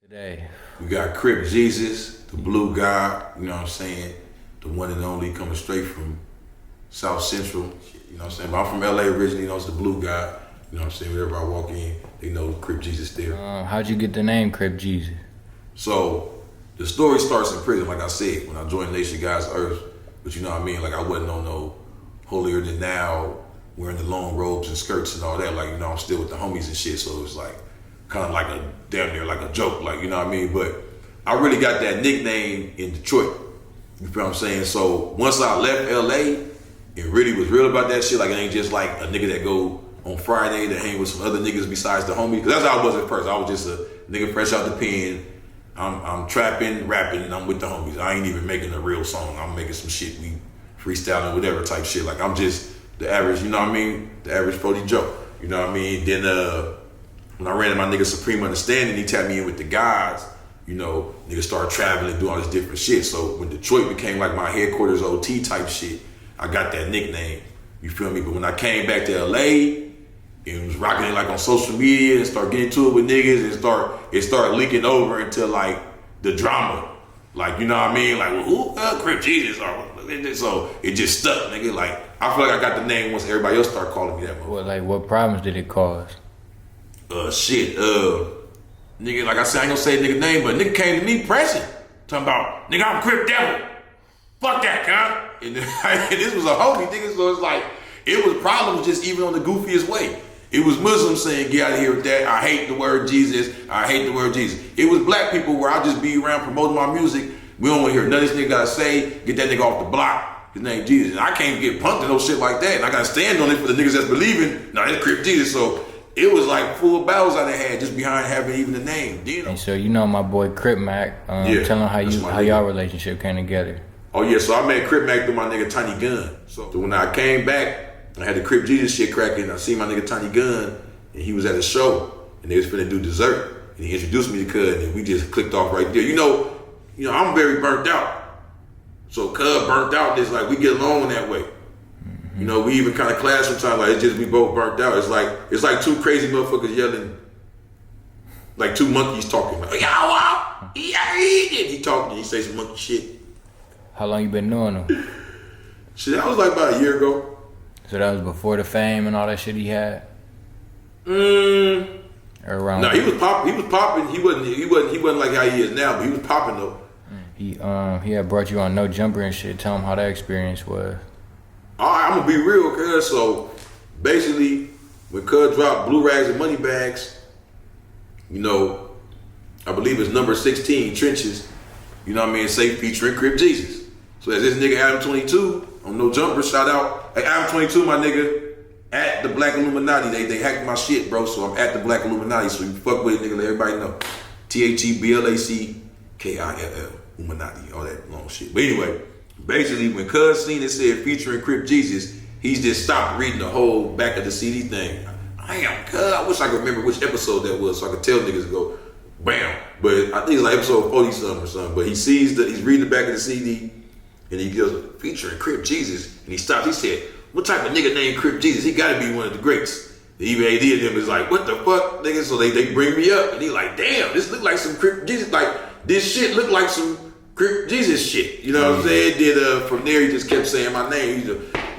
Today. We got Crip Jesus, the blue guy, you know what I'm saying? The one and only coming straight from South Central, you know what I'm saying? But I'm from LA originally, you know, it's the blue guy, you know what I'm saying? Whenever I walk in, they know Crip Jesus there. How'd you get the name Crip Jesus? So, the story starts in prison, like I said, when I joined Nation God's Earth, but you know what I mean? Like I wasn't on no holier than now, wearing the long robes and skirts and all that, like, you know, I'm still with the homies and shit, so it was like, kind of like a damn near like a joke, like, you know what I mean? But I really got that nickname in Detroit. You feel what I'm saying? So once I left LA and really was real about that shit, like it ain't just like a nigga that go on Friday to hang with some other niggas besides the homies. Cause that's how I was at first. I was just a nigga fresh out the pen. I'm trapping, rapping, and I'm with the homies. I ain't even making a real song. I'm making some shit, we freestyling, whatever type shit. Like I'm just the average, you know what I mean? The average 40 Joe. You know what I mean? Then when I ran into my nigga Supreme Understanding, he tapped me in with the guys, you know, niggas started traveling, doing all this different shit. So when Detroit became like my headquarters OT type shit, I got that nickname, you feel me? But when I came back to LA, and was rocking it like on social media and start getting to it with niggas and it started leaking over into like the drama. Like, you know what I mean? Like, well, who, Crip Jesus? So it just stuck, nigga. Like, I feel like I got the name once everybody else started calling me that. What problems did it cause? Nigga, like I said, I ain't gonna say nigga name, but nigga came to me pressing, talking about, nigga, I'm Crip Devil. Fuck that, cunt. And this was a homie, nigga, so it's like, it was problems just even on the goofiest way. It was Muslims saying, get out of here with that. I hate the word Jesus. I hate the word Jesus. It was black people where I just be around promoting my music. We don't want to hear none of this nigga gotta say. Get that nigga off the block. His name Jesus. And I can't get punked and no shit like that. And I gotta stand on it for the niggas that's believing. Nah, it's Crip Jesus. So it was like full battles I done had just behind having even the name. You know? And so you know my boy Crip Mac. Yeah, tell him how y'all relationship came together. Oh yeah, so I met Crip Mac through my nigga Tiny Gun. So when I came back, I had the Crip Jesus shit cracking. I seen my nigga Tiny Gun, and he was at a show, and they was finna do dessert, and he introduced me to Cud, and we just clicked off right there. You know, I'm very burnt out, so Cud burnt out. It's like we get along that way. Mm-hmm. You know, we even kind of clash sometimes. Like it's just we both burnt out. It's like two crazy motherfuckers yelling, like two monkeys talking. Like, yeah, he talking. He say some monkey shit. How long you been knowing him? Shit, that was like about a year ago. So that was before the fame and all that shit he had? Or around? No, he was popping. He wasn't like how he is now, but he was popping though. He had brought you on No Jumper and shit. Tell him how that experience was. Alright, I'm gonna be real, cuz. So basically, when Cuz dropped Blue Rags and Money Bags, you know, I believe it's number 16, Trenches, you know what I mean, say featuring Crip Jesus. So as this nigga Adam 22 on No Jumper, shout out. Hey, Adam 22, my nigga, at the Black Illuminati. They hacked my shit, bro, so I'm at the Black Illuminati. So you fuck with it, nigga, let everybody know. THEBLACKILL, Illuminati, all that long shit. But anyway, basically, when Cuz seen it said featuring Crip Jesus, he's just stopped reading the whole back of the CD thing. Damn, Cuz, I wish I could remember which episode that was so I could tell niggas to go, bam. But I think it's like episode 40-something or something. But he's reading the back of the CD, and he goes, featuring Crip Jesus, and he stops. He said, what type of nigga named Crip Jesus? He gotta be one of the greats. Even AD of them is like, what the fuck, nigga? So they bring me up, and he like, damn, this look like some Crip Jesus. Like, this shit look like some Crip Jesus shit. You know what I'm saying? Then from there, he just kept saying my name.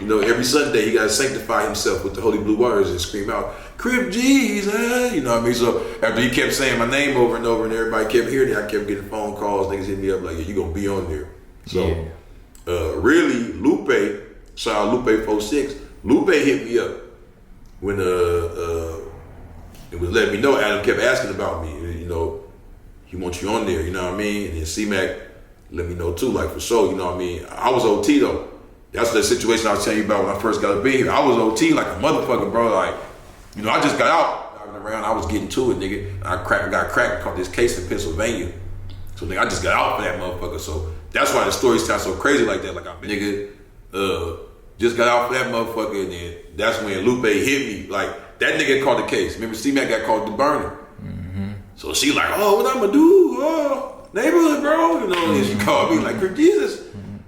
You know, every Sunday, he gotta sanctify himself with the holy blue waters and scream out, Crip Jesus. You know what I mean? So after he kept saying my name over and over, and everybody kept hearing it, I kept getting phone calls. Niggas hit me up like, yeah, you gonna be on there. So, really, Lupe, shout out Lupe 46. Lupe hit me up when it was letting me know. Adam kept asking about me. You know, he wants you on there. You know what I mean? And then C-Mac let me know too, like for sure. You know what I mean? I was OT though. That's the situation I was telling you about when I first got to be here. I was OT like a motherfucker, bro. Like, you know, I just got out driving around. I was getting to it, nigga. I got cracked and caught this case in Pennsylvania. So nigga, I just got out for that motherfucker. So that's why the story sounds so crazy like that. Like I nigga just got out for that motherfucker, and then that's when Lupe hit me. Like that nigga caught the case. Remember C-Mac got called the burner. Mm-hmm. So she like, oh, what I'ma do? Oh, neighborhood, bro. You know, and she called me like, Crip Jesus,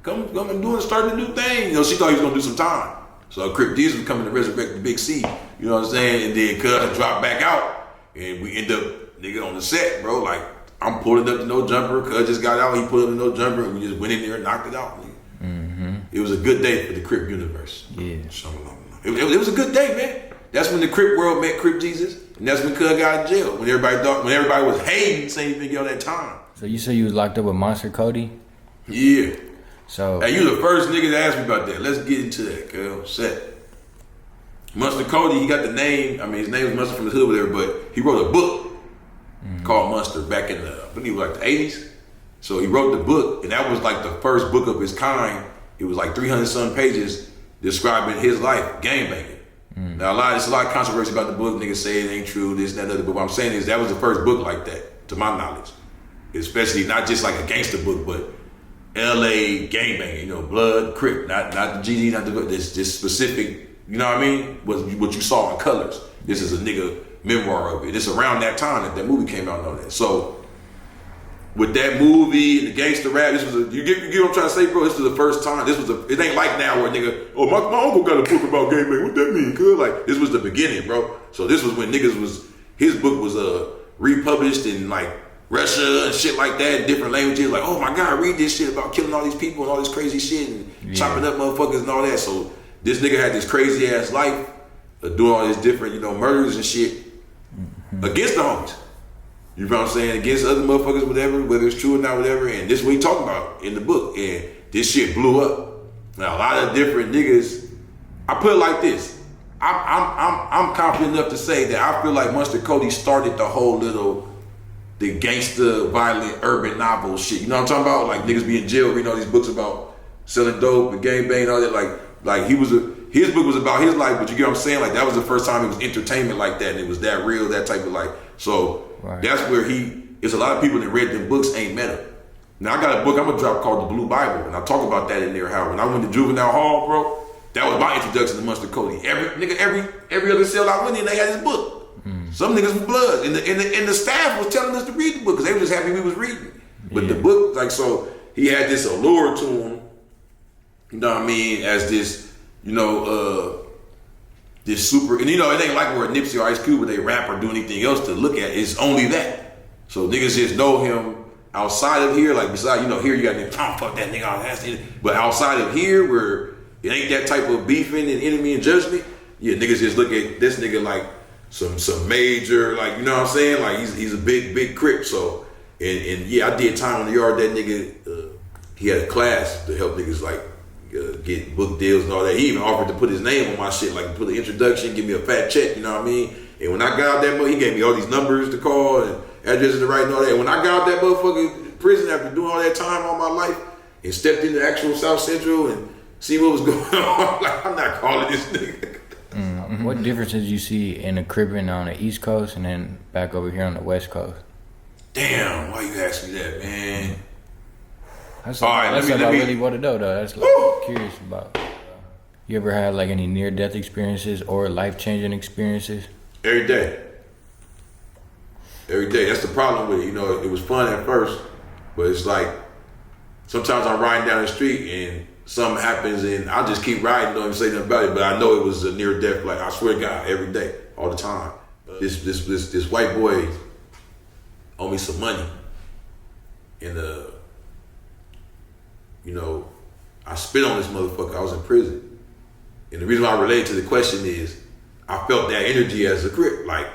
come and start a new thing. You know, she thought he was gonna do some time. So Crip Jesus was coming to resurrect the Big C. You know what I'm saying? And then Cuz dropped back out, and we end up nigga on the set, bro. Like I'm pulling up to no jumper. Cuz just got out. He pulled up to no jumper, and we just went in there and knocked it out. It was a good day for the Crip universe. Yeah. It was a good day, man. That's when the Crip world met Crip Jesus, and that's when Cuz got in jail. When everybody was hating, saying he been that time. So you say you was locked up with Monster Cody? Yeah. So hey, you the first nigga to ask me about that. Let's get into that, cuz. Set. Monster Cody, he got the name. I mean, his name was Monster from the hood, whatever. But he wrote a book called Monster back in the, I believe, like the 80s. So he wrote the book, and that was like the first book of his kind. It was like 300-some pages describing his life, gangbanging. Now, there's a lot of controversy about the book. Niggas say it ain't true, this, that, other. But what I'm saying is that was the first book like that, to my knowledge. Especially not just like a gangster book, but LA gangbanging, blood, Crip, not the GD, not the, this specific, you know what I mean? What you saw in colors. This is a nigga memoir of it. It's around that time that movie came out and all that. So, with that movie and the gangster rap, this was you get what I'm trying to say, bro? This was the first time. It ain't like now where nigga, oh, my uncle got a book about gangbang. What that mean, cuz? Like, this was the beginning, bro. So this was when his book was republished in like Russia and shit like that, in different languages. Like, oh my God, read this shit about killing all these people and all this crazy shit and chopping up motherfuckers and all that. So this nigga had this crazy ass life of doing all these different, murders and shit against the homies. You know what I'm saying? Against other motherfuckers, whatever, whether it's true or not, whatever. And this is what he talking about in the book. And this shit blew up. Now a lot of different niggas. I put it like this. I'm confident enough to say that I feel like Monster Cody started the whole the gangster, violent, urban novel shit. You know what I'm talking about? Like niggas be in jail reading all these books about selling dope and gangbang and all that. Like his book was about his life, but you get what I'm saying? Like that was the first time it was entertainment like that, and it was that real, that type of life. So that's where there's a lot of people that read them books ain't met him. Now I got a book I'm gonna drop called The Blue Bible, and I talk about that in there. How when I went to juvenile hall, bro, that was my introduction to Monster Cody. Every other cell I went in, they had his book. Some niggas with blood, and the staff was telling us to read the book because they were just happy we was reading. But the book, like, so he had this allure to him. You know what I mean? As this, this super, and it ain't like where Nipsey or Ice Cube where they rap or do anything else to look at. It's only that. So niggas just know him outside of here. Like besides, here you got niggas, fuck that nigga out of that. But outside of here, where it ain't that type of beefing and enemy and judgment, niggas just look at this nigga like some major, like, you know what I'm saying? Like he's a big Crip. So and I did time on the yard. That nigga, he had a class to help niggas like get book deals and all that. He even offered to put his name on my shit, like put the introduction, give me a fat check, you know what I mean? And when I got out that motherfucker, he gave me all these numbers to call and addresses to write and all that. And when I got out that motherfucking prison after doing all that time all my life and stepped into actual South Central and see what was going on, like, I'm not calling this nigga. What differences you see in the Crippin' on the East Coast and then back over here on the West Coast? Damn, why you ask me that, man? That's all right, what I really want to know, though. That's what I'm curious about. You ever had like any near-death experiences or life-changing experiences? Every day. That's the problem with it. It was fun at first, but it's like sometimes I'm riding down the street and something happens and I just keep riding, don't even say nothing about it. But I know it was a near-death. Like I swear to God, every day, all the time. This white boy owed me some money, and I spit on this motherfucker. I was in prison. And the reason why I relate to the question is I felt that energy as a Crip. Like,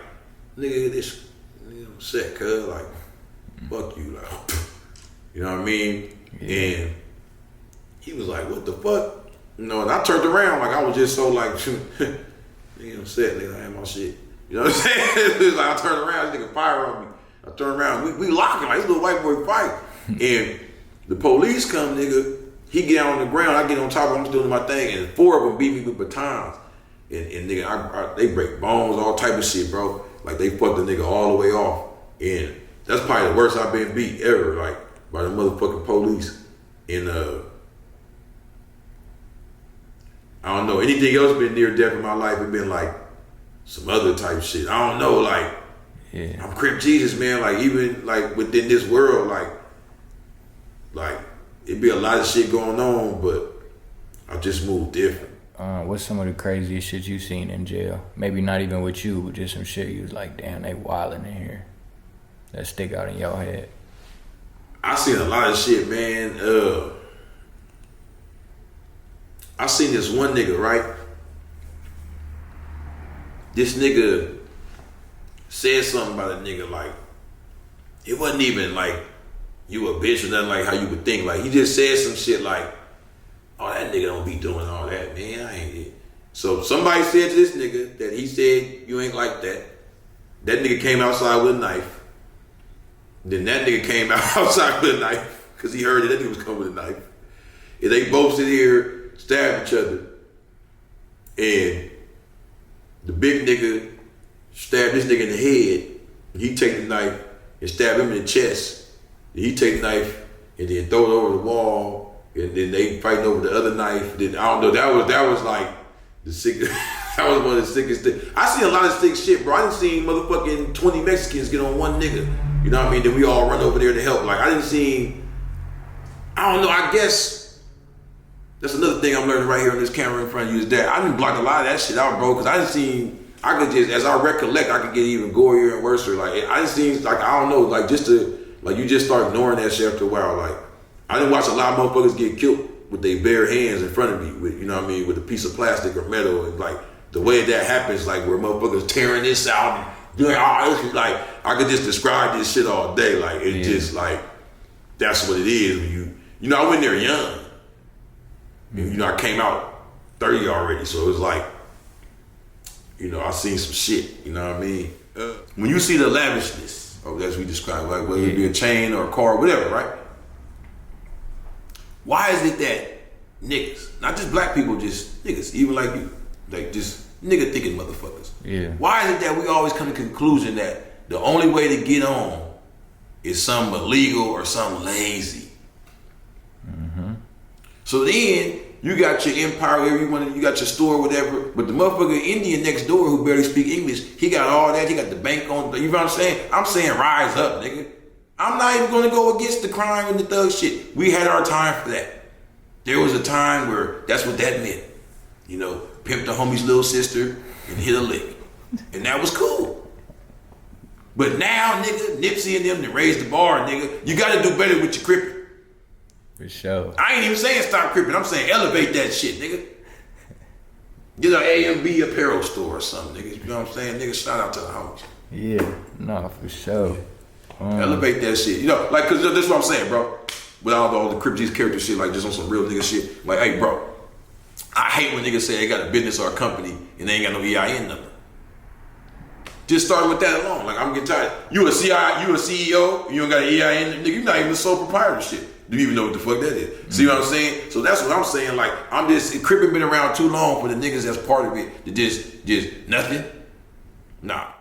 nigga, this, sick, cuz, like, fuck you, like, you know what I mean? Yeah. And he was like, what the fuck? And I turned around, like, I was just so like, nigga, I'm sick, nigga, I had my shit. You know what I'm saying? It's like, I turned around, this nigga fire on me. I turned around, we locking, like, this little white boy fight. And the police come, nigga. He get on the ground, I get on top of him, I'm just doing my thing, and 4 of them beat me with batons. And nigga, they break bones, all type of shit, bro. Like, they fucked the nigga all the way off. And that's probably the worst I've been beat ever, like, by the motherfucking police. And, I don't know, anything else been near death in my life, it been like some other type shit. I don't know, like, I'm Crip Jesus, man. Like, even, like, within this world, like, it'd be a lot of shit going on, but I just moved different. What's some of the craziest shit you seen in jail? Maybe not even with you, but just some shit you was like, damn, they wildin' in here. That stick out in your head. I seen a lot of shit, man. I seen this one nigga, right? This nigga said something about a nigga like, it wasn't even like you a bitch or nothing like how you would think. Like he just said some shit like, oh, that nigga don't be doing all that, man. I ain't it. So somebody said to this nigga that he said you ain't like that. That nigga came outside with a knife. Then that nigga came outside with a knife because he heard that nigga was coming with a knife. And they both sit here, stab each other. And the big nigga stabbed this nigga in the head. And he take the knife and stab him in the chest. And he take the knife and then throw it over the wall. And then they fighting over the other knife. Then I don't know. That was like the sickest. That was one of the sickest things. I see a lot of sick shit, bro. I done seen motherfucking 20 Mexicans get on one nigga. You know what I mean? Then we all run over there to help. Like I didn't see. I don't know. I guess that's another thing I'm learning right here on this camera in front of you is that I didn't block a lot of that shit out, bro. Because I didn't see. I could just, as I recollect, I could get even gorier and worse. Like I didn't see. Like I don't know. Like just to like you just start ignoring that shit after a while. Like I didn't watch a lot of motherfuckers get killed with their bare hands in front of me. With you know what I mean, with a piece of plastic or metal and like the way that happens, like where motherfuckers tearing this out. And, doing all this, like I could just describe this shit all day. Like it's just like that's what it is. When you know, I went there young. And, you know, I came out 30 already, so it was like, you know, I seen some shit. You know what I mean? When you see the lavishness, or as we describe, like whether it be a chain or a car, whatever, right? Why is it that niggas, not just black people, just niggas, even like you, like just nigga thinking motherfuckers. Yeah. Why is it that we always come to the conclusion that the only way to get on is something illegal or something lazy? Mm-hmm. So then you got your empire, wherever you want, you got your store, whatever. But the motherfucker Indian next door who barely speak English, he got all that. He got the bank on. You know what I'm saying? I'm saying rise up, nigga. I'm not even gonna go against the crime and the thug shit. We had our time for that. There was a time where that's what that meant. You know, pimp the homie's little sister and hit a lick. And that was cool. But now, nigga, Nipsey and them that raised the bar, nigga, you gotta do better with your crippin'. For sure. I ain't even saying stop crippin', I'm saying elevate that shit, nigga. Get an A&B apparel store or something, nigga. You know what I'm saying? Nigga, shout out to the homies. Yeah, no, for sure. Elevate that shit. You know, like, cause that's what I'm saying, bro. Without all the Crip G's character shit, like just on some real nigga shit. Like, hey, bro, I hate when niggas say they got a business or a company and they ain't got no EIN number. Just start with that alone. Like, I'm getting tired. You a CEO, you don't got an EIN, nigga, you're not even a sole proprietor shit. Do you even know what the fuck that is? Mm-hmm. See what I'm saying? So that's what I'm saying. Like, I'm just, Crip been around too long for the niggas that's part of it to just nothing. Nah.